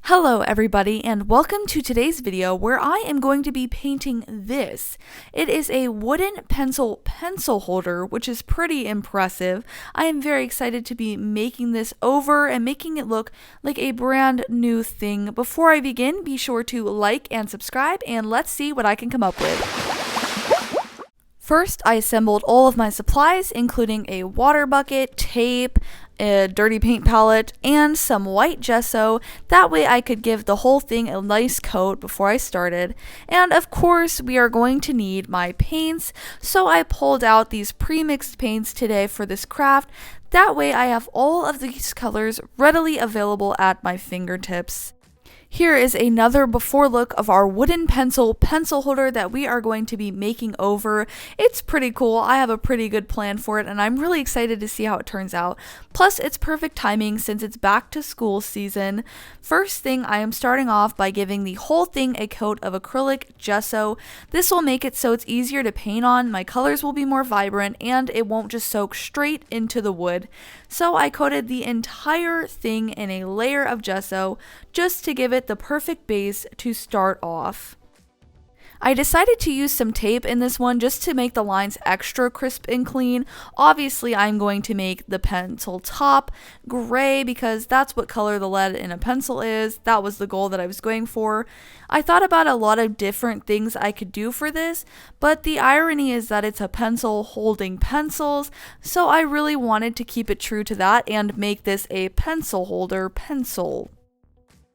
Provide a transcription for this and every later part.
Hello everybody and welcome to today's video where I am going to be painting this. It is a wooden pencil holder, which is pretty impressive. I am very excited to be making this over and making it look like a brand new thing. Before I begin, be sure to like and subscribe and let's see what I can come up with. First, I assembled all of my supplies, including a water bucket, tape, a dirty paint palette, and some white gesso. That way I could give the whole thing a nice coat before I started. And of course, we are going to need my paints, so I pulled out these pre-mixed paints today for this craft. That way I have all of these colors readily available at my fingertips. Here is another before look of our wooden pencil holder that we are going to be making over. It's pretty cool. I have a pretty good plan for it and I'm really excited to see how it turns out. Plus it's perfect timing since it's back to school season. First thing, I am starting off by giving the whole thing a coat of acrylic gesso. This will make it so it's easier to paint on, my colors will be more vibrant, and it won't just soak straight into the wood. So I coated the entire thing in a layer of gesso just to give it the perfect base to start off. I decided to use some tape in this one just to make the lines extra crisp and clean. Obviously, I'm going to make the pencil top gray because that's what color the lead in a pencil is. That was the goal that I was going for. I thought about a lot of different things I could do for this, but the irony is that it's a pencil holding pencils, so I really wanted to keep it true to that and make this a pencil holder pencil.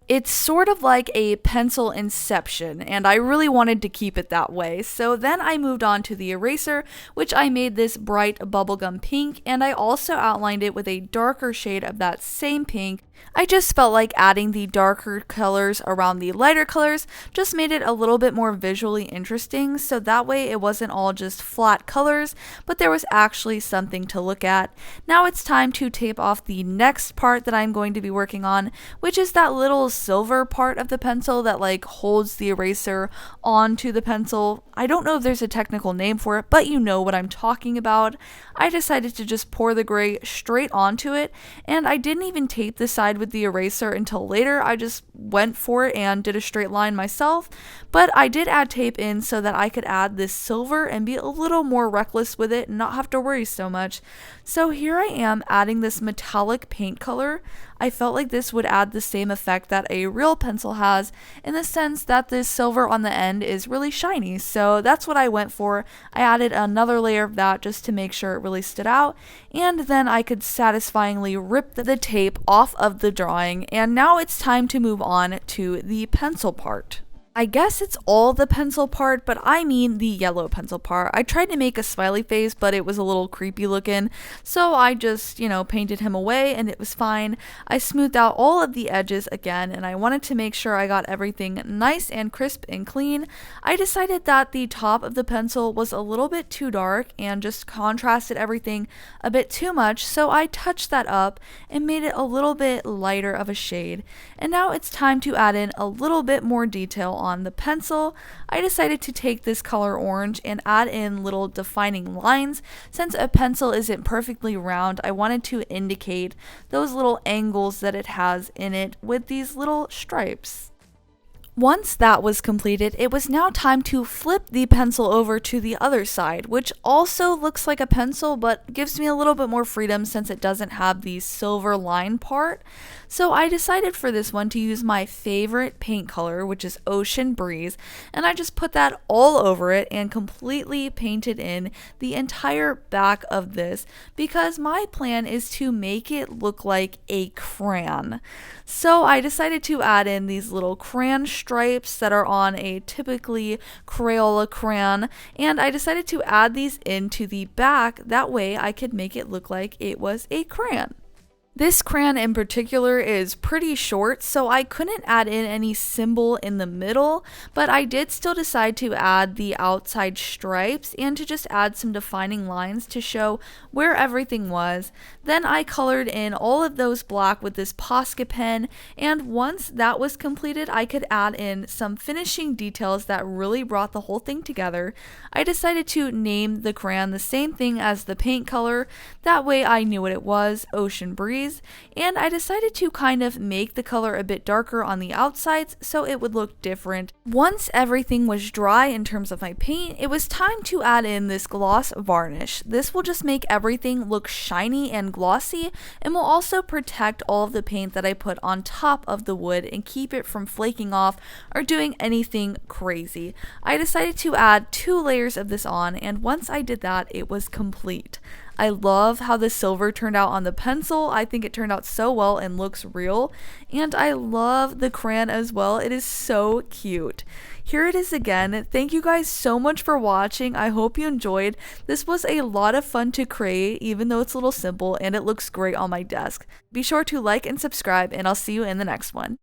It's sort of like a pencil inception, and I really wanted to keep it that way. So then I moved on to the eraser, which I made this bright bubblegum pink, and I also outlined it with a darker shade of that same pink. I just felt like adding the darker colors around the lighter colors just made it a little bit more visually interesting, so that way it wasn't all just flat colors, but there was actually something to look at. Now it's time to tape off the next part that I'm going to be working on, which is that little silver part of the pencil that like holds the eraser onto the pencil. I don't know if there's a technical name for it, but you know what I'm talking about. I decided to just pour the gray straight onto it, and I didn't even tape the side with the eraser until later. I just went for it and did a straight line myself, but I did add tape in so that I could add this silver and be a little more reckless with it and not have to worry so much. So here I am adding this metallic paint color. I felt like this would add the same effect that a real pencil has, in the sense that this silver on the end is really shiny, so that's what I went for. I added another layer of that just to make sure it really stood out, and then I could satisfyingly rip the tape off of the drawing, and now it's time to move on to the pencil part. I guess it's all the pencil part, but I mean the yellow pencil part. I tried to make a smiley face, but it was a little creepy looking, so I just, painted him away and it was fine. I smoothed out all of the edges again, and I wanted to make sure I got everything nice and crisp and clean. I decided that the top of the pencil was a little bit too dark and just contrasted everything a bit too much, so I touched that up and made it a little bit lighter of a shade. And now it's time to add in a little bit more detail on the pencil. I decided to take this color orange and add in little defining lines. Since a pencil isn't perfectly round, I wanted to indicate those little angles that it has in it with these little stripes. Once that was completed, it was now time to flip the pencil over to the other side, which also looks like a pencil but gives me a little bit more freedom since it doesn't have the silver line part. So I decided for this one to use my favorite paint color, which is Ocean Breeze, and I just put that all over it and completely painted in the entire back of this because my plan is to make it look like a crayon. So I decided to add in these little crayon stripes that are on a typically Crayola crayon, and I decided to add these into the back. That way I could make it look like it was a crayon. This crayon in particular is pretty short, so I couldn't add in any symbol in the middle, but I did still decide to add the outside stripes and to just add some defining lines to show where everything was. Then I colored in all of those black with this Posca pen, and once that was completed, I could add in some finishing details that really brought the whole thing together. I decided to name the crayon the same thing as the paint color. That way I knew what it was, Ocean Breeze. these, and I decided to kind of make the color a bit darker on the outsides so it would look different. Once everything was dry in terms of my paint, it was time to add in this gloss varnish. This will just make everything look shiny and glossy, and will also protect all of the paint that I put on top of the wood and keep it from flaking off or doing anything crazy. I decided to add 2 layers of this on, and once I did that, it was complete. I love how the silver turned out on the pencil. I think it turned out so well and looks real. And I love the crayon as well. It is so cute. Here it is again. Thank you guys so much for watching. I hope you enjoyed. This was a lot of fun to create, even though it's a little simple, and it looks great on my desk. Be sure to like and subscribe, and I'll see you in the next one.